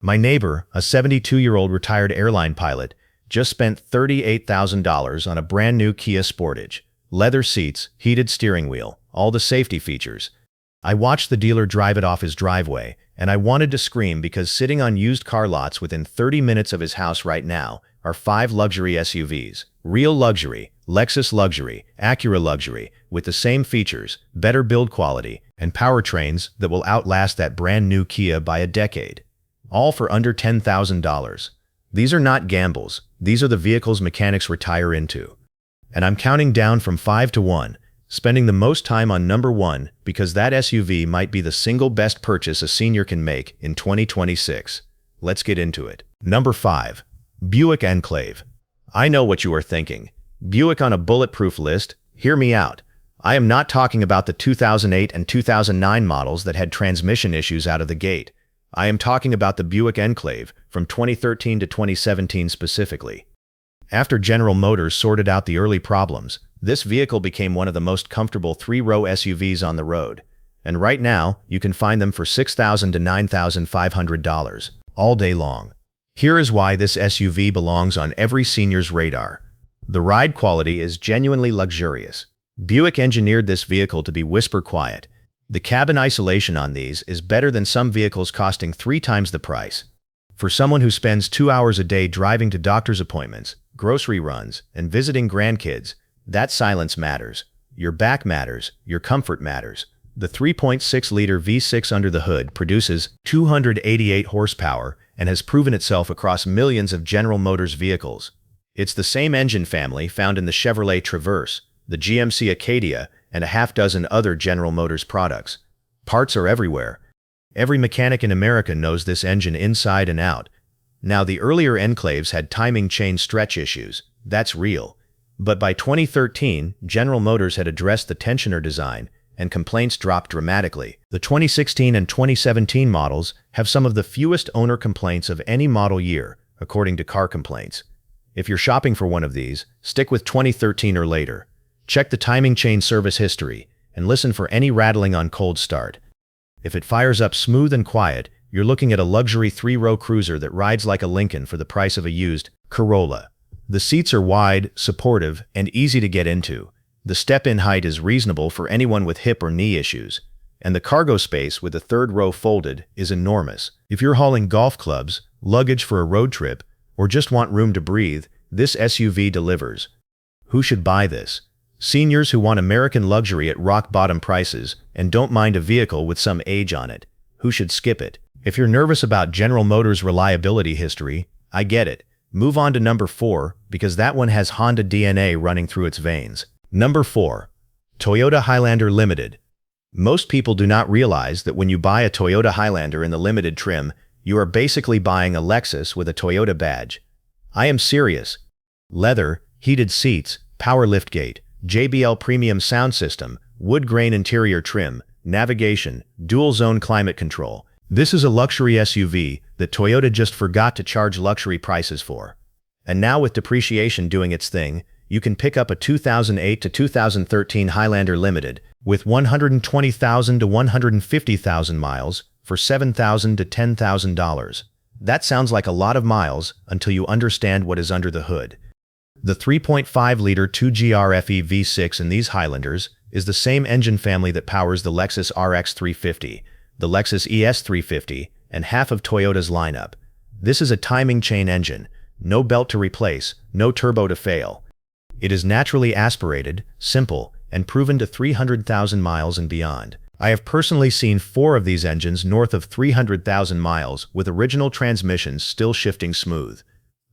My neighbor, a 72-year-old retired airline pilot, just spent $38,000 on a brand new Kia Sportage. Leather seats, heated steering wheel, all the safety features. I watched the dealer drive it off his driveway, and I wanted to scream because sitting on used car lots within 30 minutes of his house right now are 5 luxury SUVs. Real luxury, Lexus luxury, Acura luxury, with the same features, better build quality, and powertrains that will outlast that brand new Kia by a decade. All for under $10,000. These are not gambles, these are the vehicles mechanics retire into. And I'm counting down from 5 to 1, spending the most time on number 1 because that SUV might be the single best purchase a senior can make in 2026. Let's get into it. Number 5. Buick Enclave. I know what you are thinking. Buick on a bulletproof list? Hear me out. I am not talking about the 2008 and 2009 models that had transmission issues out of the gate. I am talking about the Buick Enclave from 2013 to 2017 specifically. After General Motors sorted out the early problems, this vehicle became one of the most comfortable 3-row SUVs on the road. And right now, you can find them for $6,000 to $9,500, all day long. Here is why this SUV belongs on every senior's radar. The ride quality is genuinely luxurious. Buick engineered this vehicle to be whisper quiet. The cabin isolation on these is better than some vehicles costing 3 times the price. For someone who spends 2 hours a day driving to doctor's appointments, grocery runs, and visiting grandkids, that silence matters. Your back matters, your comfort matters. The 3.6-liter V6 under the hood produces 288 horsepower and has proven itself across millions of General Motors vehicles. It's the same engine family found in the Chevrolet Traverse, the GMC Acadia, and a half-dozen other General Motors products. Parts are everywhere. Every mechanic in America knows this engine inside and out. Now, the earlier Enclaves had timing chain stretch issues. That's real. But by 2013, General Motors had addressed the tensioner design, and complaints dropped dramatically. The 2016 and 2017 models have some of the fewest owner complaints of any model year, according to Car Complaints. If you're shopping for one of these, stick with 2013 or later. Check the timing chain service history, and listen for any rattling on cold start. If it fires up smooth and quiet, you're looking at a luxury 3-row cruiser that rides like a Lincoln for the price of a used Corolla. The seats are wide, supportive, and easy to get into. The step-in height is reasonable for anyone with hip or knee issues. And the cargo space with the 3rd row folded is enormous. If you're hauling golf clubs, luggage for a road trip, or just want room to breathe, this SUV delivers. Who should buy this? Seniors who want American luxury at rock-bottom prices and don't mind a vehicle with some age on it. Who should skip it? If you're nervous about General Motors' reliability history, I get it. Move on to number 4, because that one has Honda DNA running through its veins. Number 4. Toyota Highlander Limited. Most people do not realize that when you buy a Toyota Highlander in the limited trim, you are basically buying a Lexus with a Toyota badge. I am serious. Leather, heated seats, power liftgate, JBL premium sound system, wood grain interior trim, navigation, dual-zone climate control. This is a luxury SUV that Toyota just forgot to charge luxury prices for. And now with depreciation doing its thing, you can pick up a 2008 to 2013 Highlander Limited with 120,000 to 150,000 miles for $7,000 to $10,000. That sounds like a lot of miles until you understand what is under the hood. The 3.5-liter 2GRFE V6 in these Highlanders is the same engine family that powers the Lexus RX 350, the Lexus ES 350, and half of Toyota's lineup. This is a timing chain engine, no belt to replace, no turbo to fail. It is naturally aspirated, simple, and proven to 300,000 miles and beyond. I have personally seen 4 of these engines north of 300,000 miles with original transmissions still shifting smooth.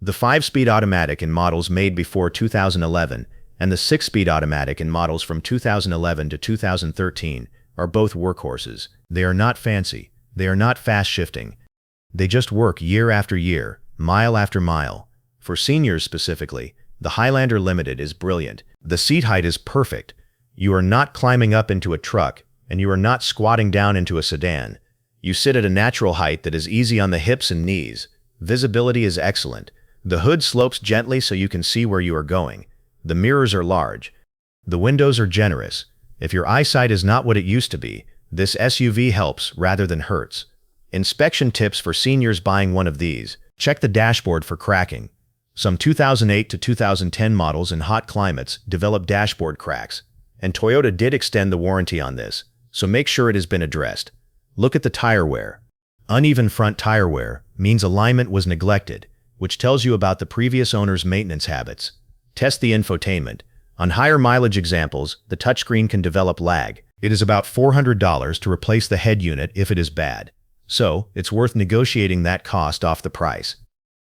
The 5-speed automatic in models made before 2011 and the 6-speed automatic in models from 2011 to 2013 are both workhorses. They are not fancy. They are not fast-shifting. They just work year after year, mile after mile. For seniors specifically, the Highlander Limited is brilliant. The seat height is perfect. You are not climbing up into a truck, and you are not squatting down into a sedan. You sit at a natural height that is easy on the hips and knees. Visibility is excellent. The hood slopes gently so you can see where you are going. The mirrors are large. The windows are generous. If your eyesight is not what it used to be, this SUV helps rather than hurts. Inspection tips for seniors buying one of these. Check the dashboard for cracking. Some 2008 to 2010 models in hot climates develop dashboard cracks, and Toyota did extend the warranty on this, so make sure it has been addressed. Look at the tire wear. Uneven front tire wear means alignment was neglected, which tells you about the previous owner's maintenance habits. Test the infotainment. On higher mileage examples, the touchscreen can develop lag. It is about $400 to replace the head unit if it is bad. So, it's worth negotiating that cost off the price.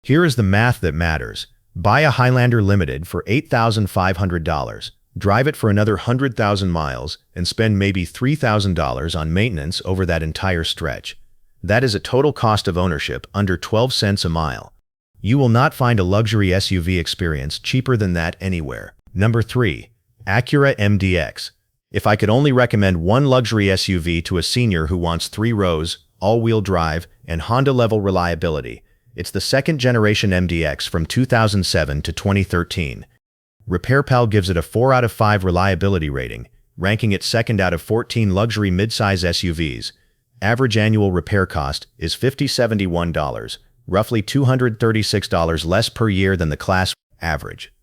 Here is the math that matters. Buy a Highlander Limited for $8,500. Drive it for another 100,000 miles and spend maybe $3,000 on maintenance over that entire stretch. That is a total cost of ownership under 12 cents a mile. You will not find a luxury SUV experience cheaper than that anywhere. Number 3. Acura MDX. If I could only recommend one luxury SUV to a senior who wants 3 rows, all-wheel drive, and Honda-level reliability, it's the second-generation MDX from 2007 to 2013. RepairPal gives it a 4 out of 5 reliability rating, ranking it second out of 14 luxury midsize SUVs. Average annual repair cost is $50-71, roughly $236 less per year than the class average.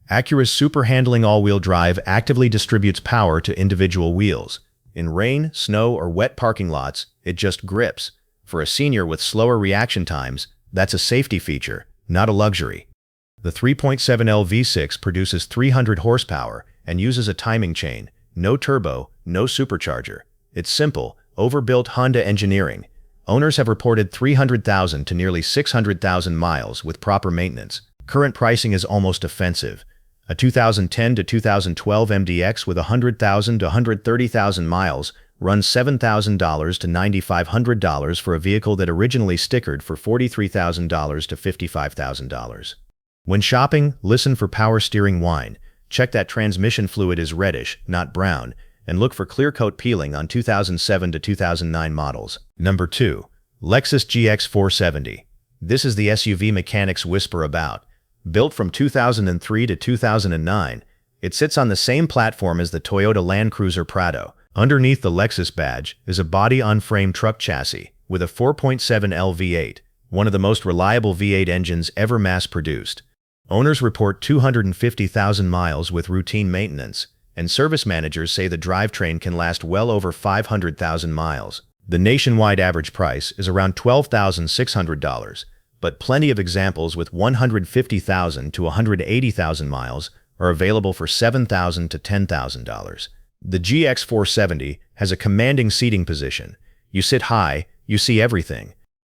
Acura's super handling all-wheel drive actively distributes power to individual wheels. In rain, snow, or wet parking lots, it just grips. For a senior with slower reaction times, that's a safety feature, not a luxury. The 3.7L V6 produces 300 horsepower and uses a timing chain, no turbo, no supercharger. It's simple, overbuilt Honda engineering. Owners have reported 300,000 to nearly 600,000 miles with proper maintenance. Current pricing is almost offensive. A 2010 to 2012 MDX with 100,000 to 130,000 miles runs $7,000 to $9,500 for a vehicle that originally stickered for $43,000 to $55,000. When shopping, listen for power steering whine. Check that transmission fluid is reddish, not brown, and look for clear coat peeling on 2007 to 2009 models. Number 2. Lexus GX 470. This is the SUV mechanics whisper about. Built from 2003 to 2009, it sits on the same platform as the Toyota Land Cruiser Prado. Underneath the Lexus badge is a body-on-frame truck chassis with a 4.7L V8, one of the most reliable V8 engines ever mass-produced. Owners report 250,000 miles with routine maintenance, and service managers say the drivetrain can last well over 500,000 miles. The nationwide average price is around $12,600, but plenty of examples with 150,000 to 180,000 miles are available for $7,000 to $10,000. The GX 470 has a commanding seating position. You sit high, you see everything.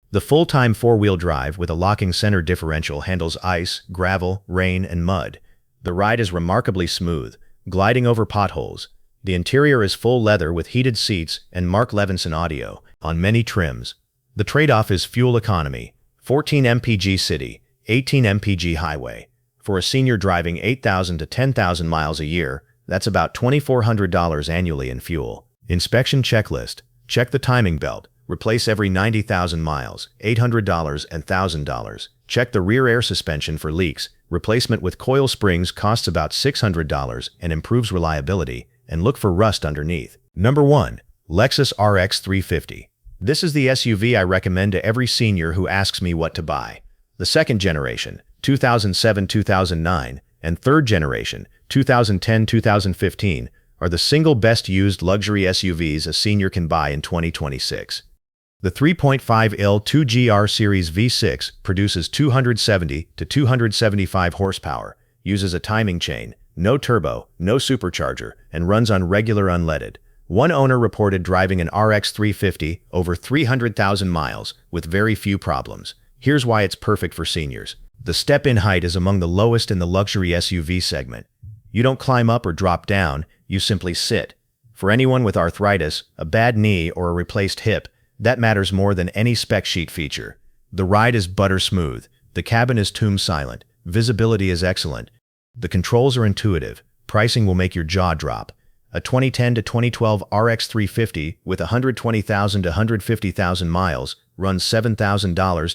The full-time four-wheel drive with a locking center differential handles ice, gravel, rain, and mud. The ride is remarkably smooth, gliding over potholes. The interior is full leather with heated seats and Mark Levinson audio on many trims. The trade-off is fuel economy. 14 mpg city, 18 mpg highway. For a senior driving 8,000 to 10,000 miles a year, that's about $2,400 annually in fuel. Inspection checklist. Check the timing belt. Replace every 90,000 miles, $800 and $1,000. Check the rear air suspension for leaks. Replacement with coil springs costs about $600 and improves reliability, and look for rust underneath. Number 1. Lexus RX 350. This is the SUV I recommend to every senior who asks me what to buy. The second generation, 2007-2009, and third generation, 2010-2015, are the single best used luxury SUVs a senior can buy in 2026. The 3.5L 2GR Series V6 produces 270 to 275 horsepower, uses a timing chain, no turbo, no supercharger, and runs on regular unleaded. One owner reported driving an RX 350 over 300,000 miles with very few problems. Here's why it's perfect for seniors. The step-in height is among the lowest in the luxury SUV segment. You don't climb up or drop down, you simply sit. For anyone with arthritis, a bad knee, or a replaced hip, that matters more than any spec sheet feature. The ride is butter smooth. The cabin is tomb silent. Visibility is excellent. The controls are intuitive. Pricing will make your jaw drop. A 2010 to 2012 RX 350 with 120,000 to 150,000 miles runs $7,000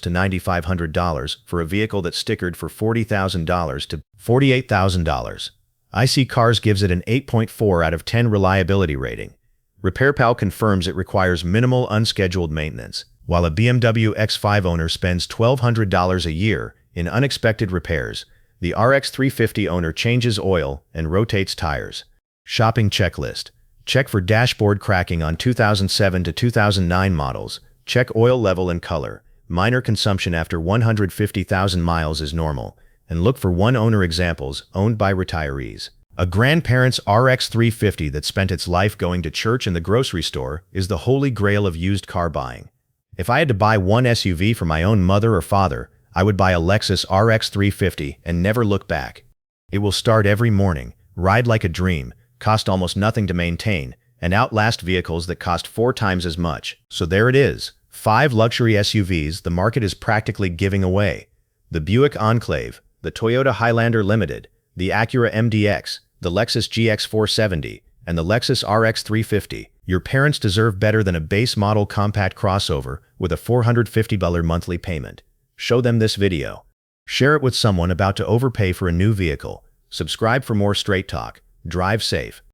to $9,500 for a vehicle that's stickered for $40,000 to $48,000. IC Cars gives it an 8.4 out of 10 reliability rating. RepairPal confirms it requires minimal unscheduled maintenance. while a BMW X5 owner spends $1,200 a year in unexpected repairs. The RX 350 owner changes oil and rotates tires. Shopping checklist. Check for dashboard cracking on 2007 to 2009 models. Check oil level and color. Minor consumption after 150,000 miles is normal. And look for one-owner examples owned by retirees. A grandparent's RX 350 that spent its life going to church and the grocery store is the holy grail of used car buying. If I had to buy one SUV for my own mother or father, I would buy a Lexus RX 350 and never look back. It will start every morning, ride like a dream, cost almost nothing to maintain, and outlast vehicles that cost 4 times as much. So there it is, 5 luxury SUVs the market is practically giving away. The Buick Enclave, the Toyota Highlander Limited, the Acura MDX, the Lexus GX 470, and the Lexus RX 350. Your parents deserve better than a base model compact crossover with a $450 monthly payment. Show them this video. Share it with someone about to overpay for a new vehicle. Subscribe for more straight talk. Drive safe.